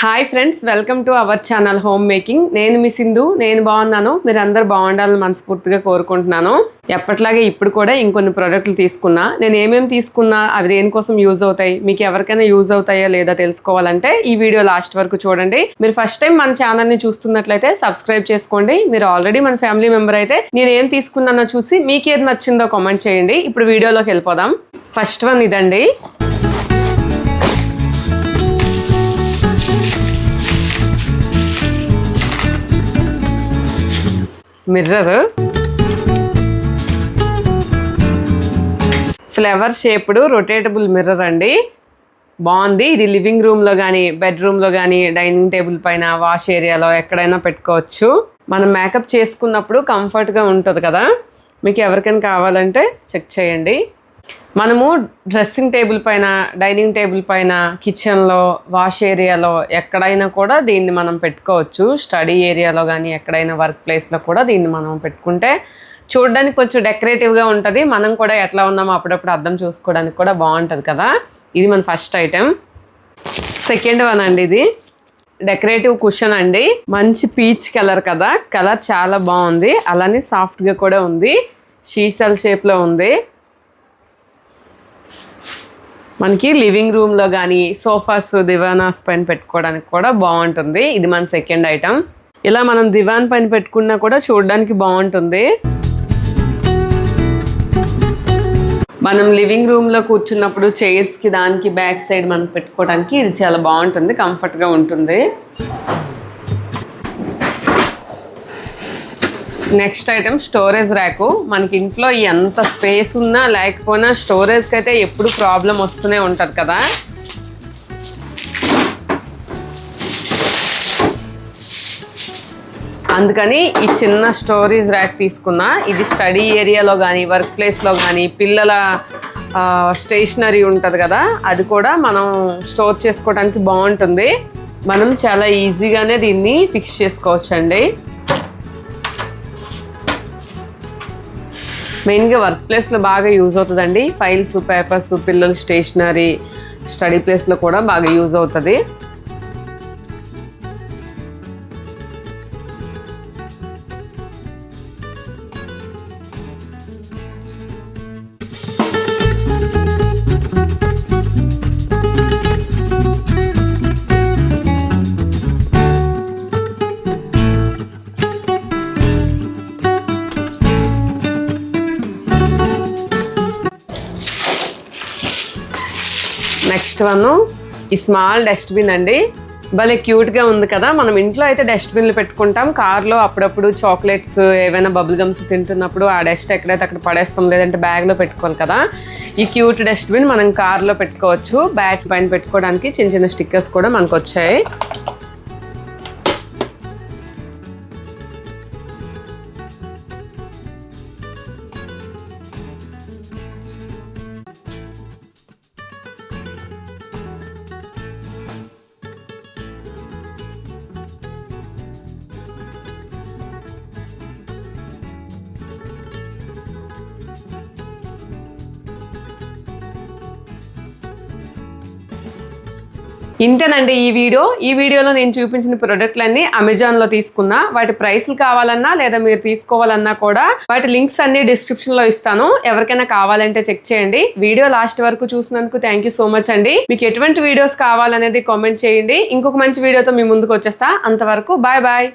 Hi friends, welcome to our channel home making. నేను మీ సింధు. నేను బాగున్నాను, మీరు అందరు బాగుండాలని మనస్ఫూర్తిగా కోరుకుంటున్నాను. ఎప్పట్లాగే ఇప్పుడు కూడా ఇంకొన్ని ప్రోడక్ట్లు తీసుకున్నా. నేను ఏమేమి తీసుకున్నా, అవి దేనికోసం యూజ్ అవుతాయి, మీకు ఎవరికైనా యూజ్ అవుతాయా లేదా తెలుసుకోవాలంటే ఈ వీడియో లాస్ట్ వరకు చూడండి. మీరు ఫస్ట్ టైం మన ఛానల్ని చూస్తున్నట్లయితే సబ్స్క్రైబ్ చేసుకోండి. మీరు ఆల్రెడీ మన ఫ్యామిలీ మెంబర్ అయితే నేను ఏం తీసుకున్నానో చూసి మీకు ఏది నచ్చిందో కామెంట్ చేయండి. ఇప్పుడు వీడియోలోకి వెళ్ళిపోదాం. ఫస్ట్ వన్ ఇదండి. Mirror, flower shaped rotatable mirror అండి. బాగుంది. ఇది లివింగ్ రూమ్లో కానీ, బెడ్రూమ్లో కానీ, డైనింగ్ టేబుల్ పైన, వాష్ ఏరియాలో ఎక్కడైనా పెట్టుకోవచ్చు. మనం మేకప్ చేసుకున్నప్పుడు కంఫర్ట్గా ఉంటుంది కదా. మీకు ఎవరికైనా కావాలంటే చెక్ చేయండి. మనము డ్రెస్సింగ్ టేబుల్ పైన, డైనింగ్ టేబుల్ పైన, కిచెన్లో, వాష్ ఏరియాలో ఎక్కడైనా కూడా దీన్ని మనం పెట్టుకోవచ్చు. స్టడీ ఏరియాలో కానీ, ఎక్కడైనా వర్క్ ప్లేస్లో కూడా దీన్ని మనం పెట్టుకుంటే చూడడానికి కొంచెం డెకరేటివ్గా ఉంటుంది. మనం కూడా ఎట్లా ఉన్నామో అప్పుడప్పుడు అర్థం చూసుకోవడానికి కూడా బాగుంటుంది కదా. ఇది మన ఫస్ట్ ఐటెం. సెకండ్ వన్ అండి. ఇది డెకరేటివ్ కుషన్ అండి. మంచి పీచ్ కలర్ కదా. కలర్ చాలా బాగుంది. అలానే సాఫ్ట్గా కూడా ఉంది. షీసెల్ షేప్లో ఉంది. మనకి లివింగ్ రూమ్లో కానీ, సోఫాస్, దివానాస్ పైన పెట్టుకోవడానికి కూడా బాగుంటుంది. ఇది మన సెకండ్ ఐటమ్. ఇలా మనం దివాన్ పైన పెట్టుకున్నా కూడా చూడడానికి బాగుంటుంది. మనం లివింగ్ రూమ్లో కూర్చున్నప్పుడు చైర్స్కి, దానికి బ్యాక్ సైడ్ మనం పెట్టుకోవడానికి ఇది చాలా బాగుంటుంది, కంఫర్ట్గా ఉంటుంది. Next item storage rack. మనకి ఇంట్లో ఎంత స్పేస్ ఉన్నా లేకపోయినా స్టోరేజ్కి అయితే ఎప్పుడు ప్రాబ్లం వస్తూనే ఉంటుంది కదా. అందుకని ఈ చిన్న స్టోరేజ్ ర్యాక్ తీసుకున్నా. ఇది స్టడీ ఏరియాలో కానీ, వర్క్ ప్లేస్లో కానీ, పిల్లల స్టేషనరీ ఉంటుంది కదా, అది కూడా మనం స్టోర్ చేసుకోవడానికి బాగుంటుంది. మనం చాలా ఈజీగానే దీన్ని ఫిక్స్ చేసుకోవచ్చండి. మెయిన్గా వర్క్ ప్లేస్లో బాగా యూజ్ అవుతుందండి. ఫైల్స్, పేపర్స్, పిల్లల స్టేషనరీ, స్టడీ ప్లేస్లో కూడా బాగా యూజ్ అవుతుంది. నెక్స్ట్ వన్ ఈ స్మాల్ డస్ట్బిన్ అండి. భలే క్యూట్గా ఉంది కదా. మనం ఇంట్లో అయితే డస్ట్బిన్లు పెట్టుకుంటాం. కార్లో అప్పుడప్పుడు చాక్లెట్స్, ఏవైనా బబుల్ గమ్స్ తింటున్నప్పుడు ఆ డస్ట్ ఎక్కడైతే అక్కడ పడేస్తాం, లేదంటే బ్యాగ్లో పెట్టుకోవాలి కదా. ఈ క్యూట్ డస్ట్బిన్ మనం కార్లో పెట్టుకోవచ్చు. బ్యాట్ పైన పెట్టుకోవడానికి చిన్న చిన్న స్టిక్కర్స్ కూడా మనకు వచ్చాయి. ఇంతేనండి ఈ వీడియోలో నేను చూపించిన ప్రొడక్ట్లన్నీ అమెజాన్లో తీసుకున్నా. వాటి ప్రైస్లు కావాలన్నా లేదా మీరు తీసుకోవాలన్నా కూడా వాటి లింక్స్ అన్ని డిస్క్రిప్షన్లో ఇస్తాను. ఎవరికైనా కావాలంటే చెక్ చేయండి. వీడియో లాస్ట్ వరకు చూసినందుకు థ్యాంక్ యూ సో మచ్ అండి. మీకు ఎటువంటి వీడియోస్ కావాలనేది కామెంట్ చేయండి. ఇంకొక మంచి వీడియోతో మీ ముందుకు వచ్చేస్తా. అంతవరకు బాయ్ బాయ్.